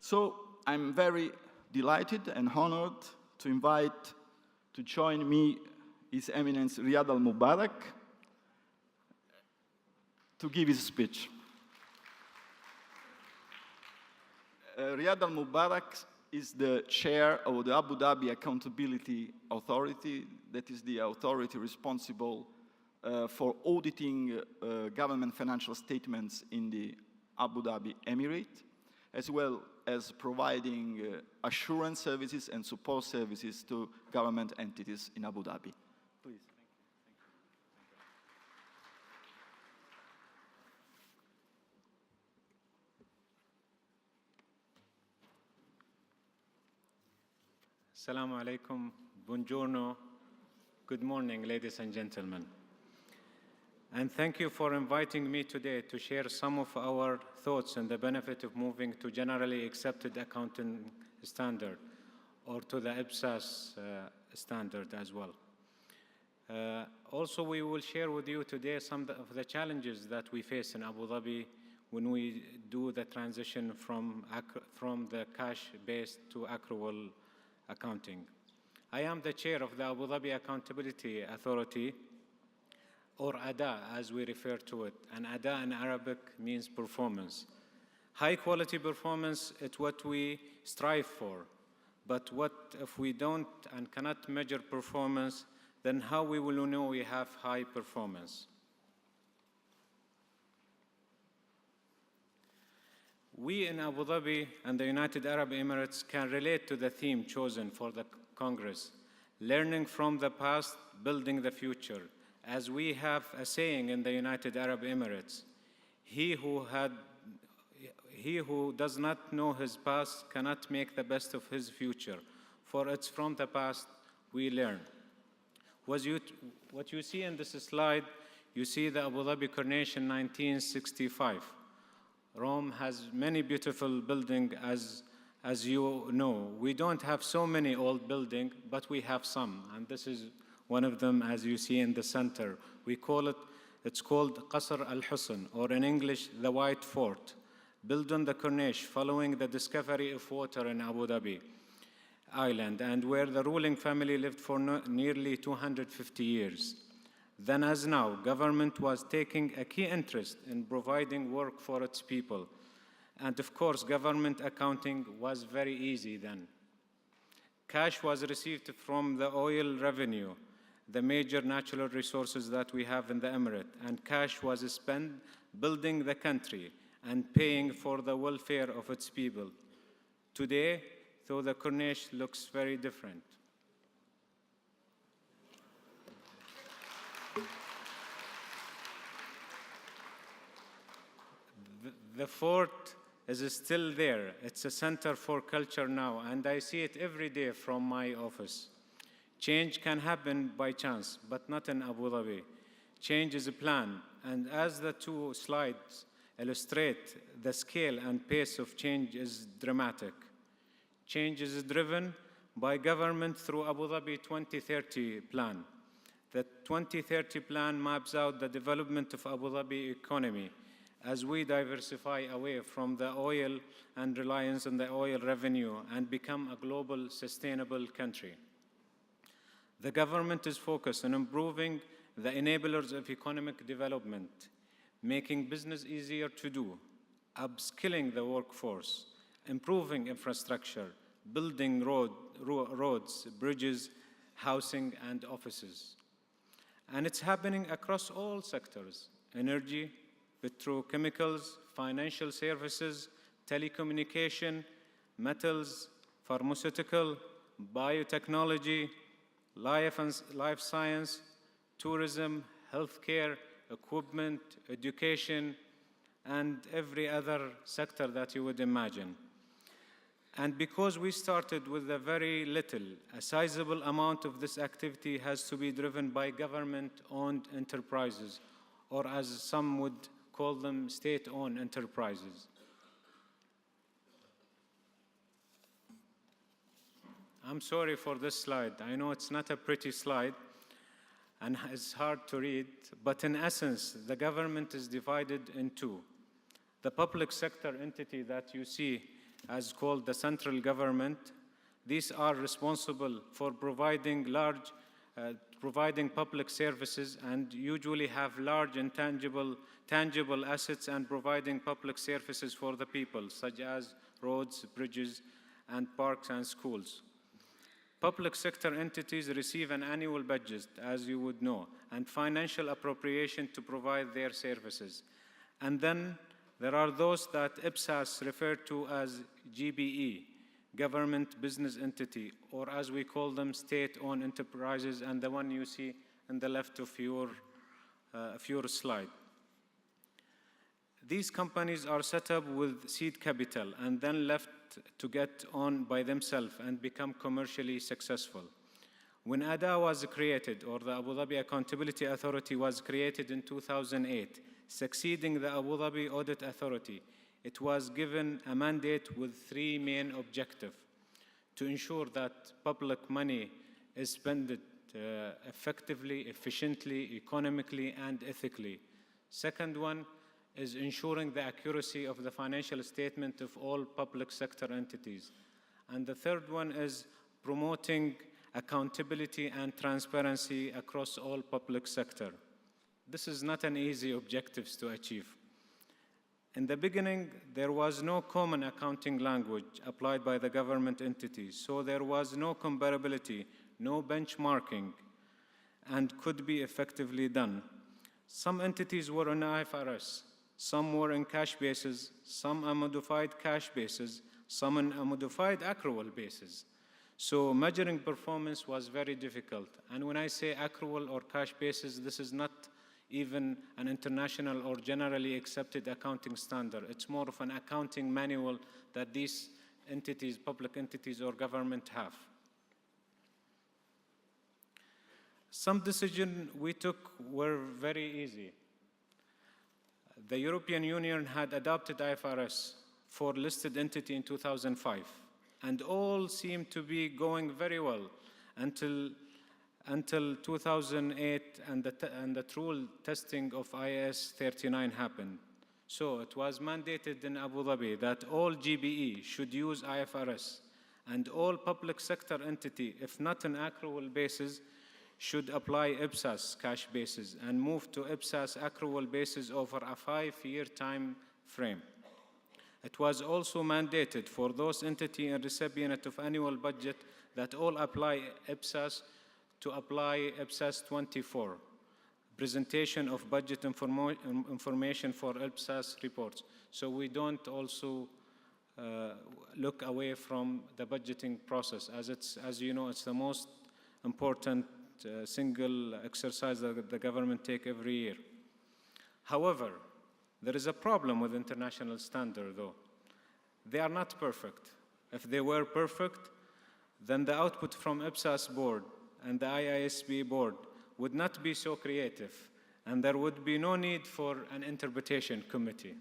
So I'm very delighted and honored to invite to join me His Eminence Riyad Al Murbarak to give his speech. Riyad Al Murbarak is the chair of the Abu Dhabi Accountability Authority, that is the authority responsible for auditing government financial statements in the Abu Dhabi Emirate, as well as providing assurance services and support services to government entities in Abu Dhabi. Please. Assalamu alaikum, buongiorno, good morning, ladies and gentlemen. And thank you for inviting me today to share some of our thoughts on the benefit of moving to generally accepted accounting standard, or to the IPSAS standard as well. Also, we will share with you today some of the challenges that we face in Abu Dhabi when we do the transition from the cash-based to accrual accounting. I am the chair of the Abu Dhabi Accountability Authority, or ADA as we refer to it. And ADA in Arabic means performance. High quality performance is what we strive for. But what if we don't and cannot measure performance, then how we will know we have high performance? We in Abu Dhabi and the United Arab Emirates can relate to the theme chosen for the Congress, learning from the past, building the future. As we have a saying in the United Arab Emirates, he who does not know his past cannot make the best of his future, for it's from the past we learn. What you see in this slide, you see the Abu Dhabi coronation 1965. Rome has many beautiful buildings, as you know. We don't have so many old buildings, but we have some, and this is one of them, as you see in the center. It's called Qasr al-Husn, or in English, the White Fort, built on the Corniche following the discovery of water in Abu Dhabi Island, and where the ruling family lived for nearly 250 years. Then as now, government was taking a key interest in providing work for its people. And of course, government accounting was very easy then. Cash was received from the oil revenue, the major natural resources that we have in the Emirate, and cash was spent building the country and paying for the welfare of its people. Today, though, the Corniche looks very different. The fort is still there. It's a center for culture now, and I see it every day from my office. Change can happen by chance, but not in Abu Dhabi. Change is a plan, and as the two slides illustrate, the scale and pace of change is dramatic. Change is driven by government through Abu Dhabi 2030 plan. The 2030 plan maps out the development of Abu Dhabi economy as we diversify away from the oil and reliance on the oil revenue and become a global sustainable country. The government is focused on improving the enablers of economic development, making business easier to do, upskilling the workforce, improving infrastructure, building roads, bridges, housing, and offices. And it's happening across all sectors: energy, petrochemicals, financial services, telecommunication, metals, pharmaceutical, biotechnology, life science, tourism, healthcare, equipment, education, and every other sector that you would imagine. And because we started with a very little, a sizable amount of this activity has to be driven by government-owned enterprises, or as some would call them, state-owned enterprises. I'm sorry for this slide. I know it's not a pretty slide, and it's hard to read, but in essence, the government is divided in two. The public sector entity that you see as called the central government. These are responsible for providing public services and usually have large and tangible assets and providing public services for the people, such as roads, bridges, and parks and schools. Public sector entities receive an annual budget, as you would know, and financial appropriation to provide their services. And then there are those that IPSAS referred to as GBE, Government Business Entity, or as we call them, state-owned enterprises, and the one you see on the left of your slide. These companies are set up with seed capital and then left to get on by themselves and become commercially successful. When ADA was created, or the Abu Dhabi Accountability Authority was created in 2008, succeeding the Abu Dhabi Audit Authority, it was given a mandate with three main objectives: to ensure that public money is spent effectively, efficiently, economically, and ethically. Second one is ensuring the accuracy of the financial statement of all public sector entities. And the third one is promoting accountability and transparency across all public sector. This is not an easy objective to achieve. In the beginning, there was no common accounting language applied by the government entities, so there was no comparability, no benchmarking, and could be effectively done. Some entities were on IFRS, some were in cash basis, some on modified cash basis, some on a modified accrual basis. So measuring performance was very difficult. And when I say accrual or cash basis, this is not even an international or generally accepted accounting standard. It's more of an accounting manual that these entities, public entities or government have. Some decisions we took were very easy. The European Union had adopted IFRS for listed entity in 2005, and all seemed to be going very well until 2008 and the true testing of IAS 39 happened. So it was mandated in Abu Dhabi that all GBE should use IFRS, and all public sector entity, if not an accrual basis, should apply IPSAS cash basis and move to IPSAS accrual basis over a 5-year time frame. It was also mandated for those entity and recipient of annual budget that all apply IPSAS to apply IPSAS 24, presentation of budget information for IPSAS reports. So we don't also look away from the budgeting process, as you know, it's the most important single exercise that the government take every year. However, there is a problem with international standard, though. They are not perfect. If they were perfect, then the output from IPSAS board and the IISB board would not be so creative, and there would be no need for an interpretation committee.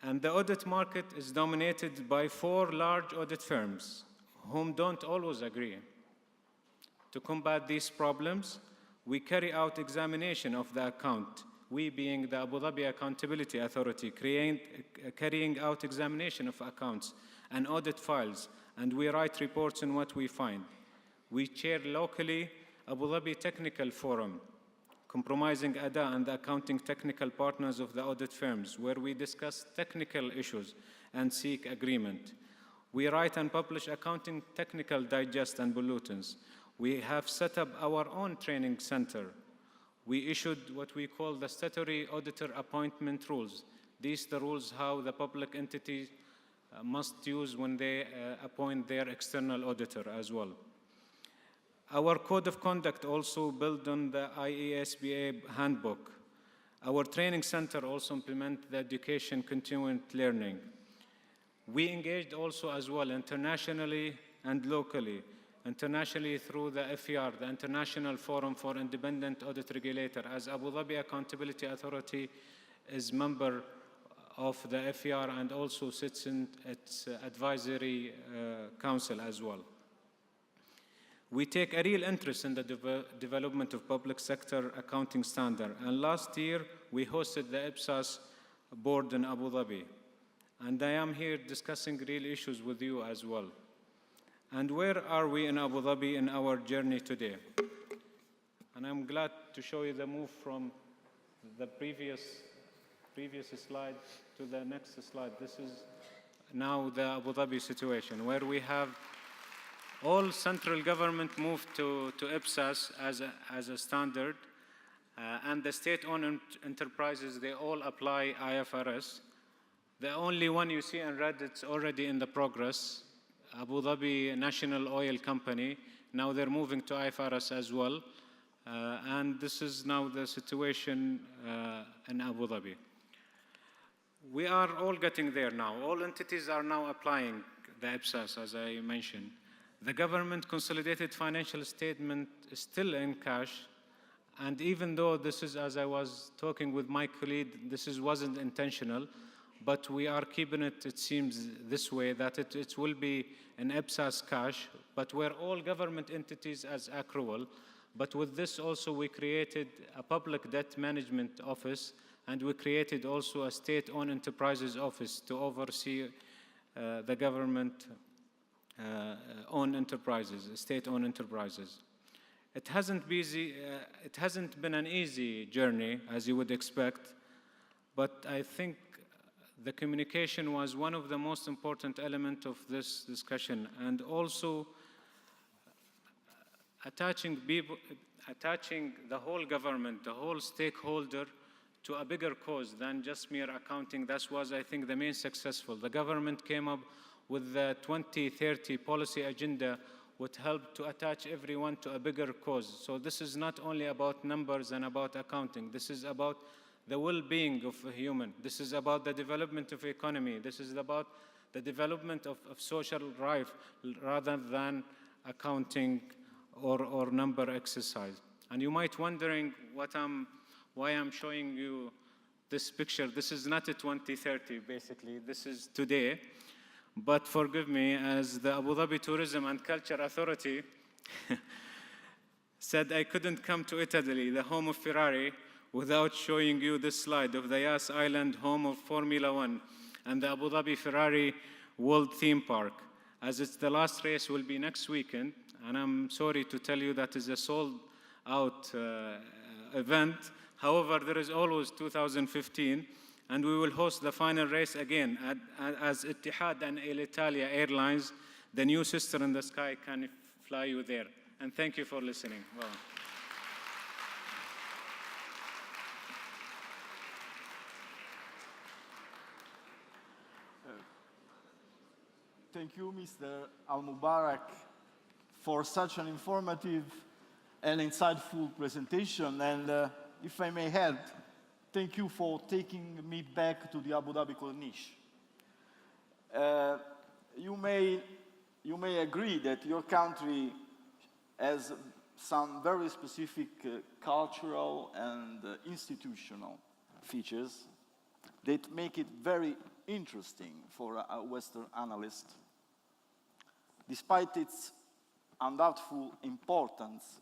And the audit market is dominated by 4 large audit firms whom don't always agree. To combat these problems, we carry out examination of the account, we being the Abu Dhabi Accountability Authority, carrying out examination of accounts and audit files, and we write reports on what we find. We chair locally Abu Dhabi Technical Forum, comprising ADA and the accounting technical partners of the audit firms, where we discuss technical issues and seek agreement. We write and publish accounting technical digest and bulletins. We have set up our own training center. We issued what we call the statutory auditor appointment rules. These are the rules how the public entities must use when they appoint their external auditor as well. Our code of conduct also built on the IASBA handbook. Our training center also implement the education continuing learning. We engaged also as well internationally and locally. Internationally through the FER, the International Forum for Independent Audit Regulator, as Abu Dhabi Accountability Authority is member of the FER and also sits in its advisory council as well. We take a real interest in the development of public sector accounting standard, and last year we hosted the IPSAS board in Abu Dhabi. And I am here discussing real issues with you as well. And where are we in Abu Dhabi in our journey today? And I'm glad to show you the move from the previous slide to the next slide. This is now the Abu Dhabi situation, where we have all central government moved to IPSAS as a standard, and the state-owned enterprises, they all apply IFRS. The only one you see in red, it's already in the progress, Abu Dhabi National Oil Company. Now they're moving to IFRS as well. And this is now the situation in Abu Dhabi. We are all getting there now. All entities are now applying the IPSAS, as I mentioned. The government consolidated financial statement is still in cash. And even though this is, as I was talking with my colleague, wasn't intentional, but we are keeping it, it seems, this way, that it will be an IPSAS cash, but we're all government entities as accrual. But with this also, we created a public debt management office, and we created also a state-owned enterprises office to oversee the government-owned enterprises, state-owned enterprises. It hasn't been an easy journey, as you would expect, but I think the communication was one of the most important elements of this discussion, and also attaching the whole government, the whole stakeholder, to a bigger cause than just mere accounting. That was, I think, the main successful. The government came up with the 2030 policy agenda, would help to attach everyone to a bigger cause. So this is not only about numbers and about accounting. This is about the well-being of a human. This is about the development of economy. This is about the development of social life rather than accounting or number exercise. And you might wondering why I'm showing you this picture. This is not a 2030, basically. This is today. But forgive me, as the Abu Dhabi Tourism and Culture Authority said, I couldn't come to Italy, the home of Ferrari, without showing you this slide of the Yas Island, home of Formula One, and the Abu Dhabi Ferrari World Theme Park. As it's the last race will be next weekend, and I'm sorry to tell you that is a sold-out event. However, there is always 2015, and we will host the final race again as Etihad and Alitalia Airlines, the new sister in the sky, can fly you there. And thank you for listening. Wow. Thank you, Mr. Al Murbarak, for such an informative and insightful presentation. And if I may add, thank you for taking me back to the Abu Dhabi Corniche. You may agree that your country has some very specific cultural and institutional features that make it very interesting for a Western analyst. Despite its undoubtful importance,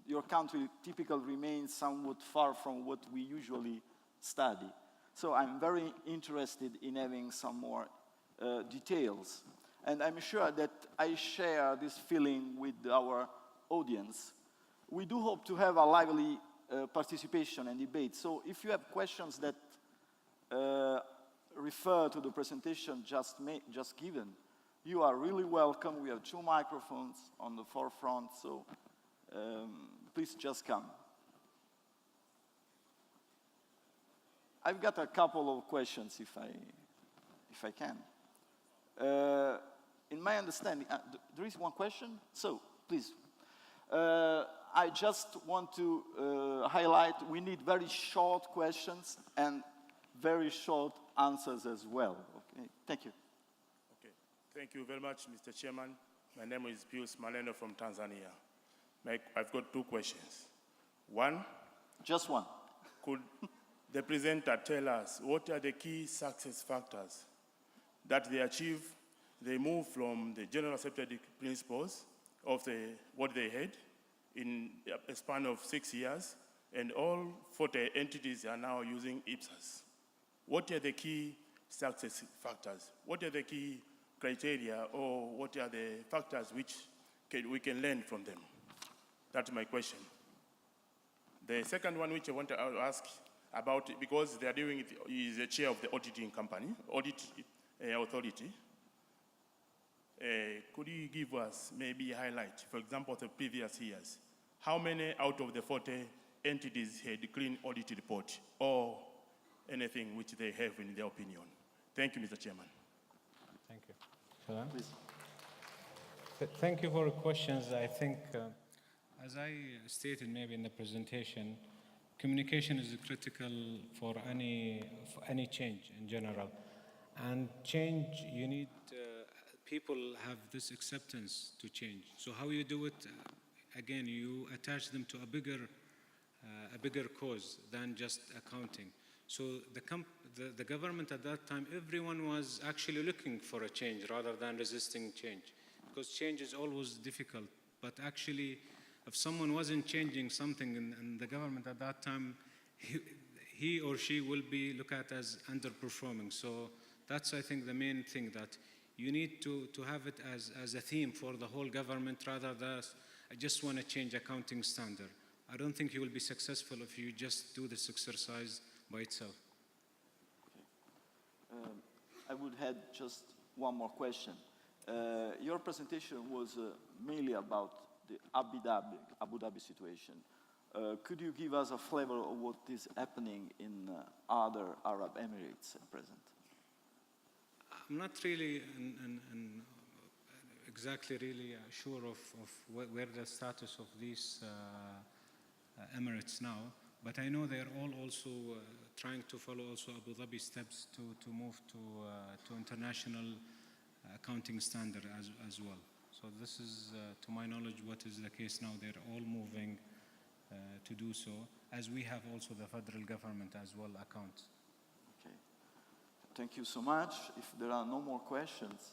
your country typically remains somewhat far from what we usually study. So I'm very interested in having some more details. And I'm sure that I share this feeling with our audience. We do hope to have a lively participation and debate. So if you have questions that refer to the presentation just given, you are really welcome. We have 2 microphones on the forefront, so please just come. I've got a couple of questions, if I can. In my understanding, there is one question, so please. I just want to highlight we need very short questions and very short answers as well. Okay, thank you. Okay, thank you very much, Mr. Chairman. My name is Pius Maleno from Tanzania. I've got 2 questions. One. Just one. Could the presenter tell us what are the key success factors that they achieve? They move from the general accepted principles of what they had in a span of 6 years, and all 40 entities are now using IPSAS. What are the key success factors. What are the key criteria, or what are the factors which we can learn from them? That's my question. The second one which I want to ask about, because they are doing it, is the chair of the auditing company, audit authority. Could you give us maybe a highlight, for example, the previous years? How many out of the 40 entities had clean audit report, or anything which they have in their opinion? Thank you, Mr. Chairman. Thank you. Salam. Please. Thank you for your questions. I think, as I stated maybe in the presentation, communication is critical for any change in general. And change, you need people have this acceptance to change. So how you do it? Again, you attach them to a bigger cause than just accounting. So the government at that time, everyone was actually looking for a change rather than resisting change, because change is always difficult. But actually, if someone wasn't changing something in the government at that time, he or she will be looked at as underperforming. So that's, I think, the main thing, that you need to have it as a theme for the whole government, rather than I just want to change accounting standard. I don't think you will be successful if you just do this exercise by itself. Okay. I would add just one more question. Your presentation was mainly about the Abu Dhabi situation. Could you give us a flavor of what is happening in other Arab Emirates at present? I'm not really exactly sure of where the status of these Emirates now, but I know they're all also trying to follow also Abu Dhabi steps to move to international accounting standard as well. So this is, to my knowledge, what is the case now. They're all moving to do so, as we have also the federal government as well accounts. Okay. Thank you so much. If there are no more questions,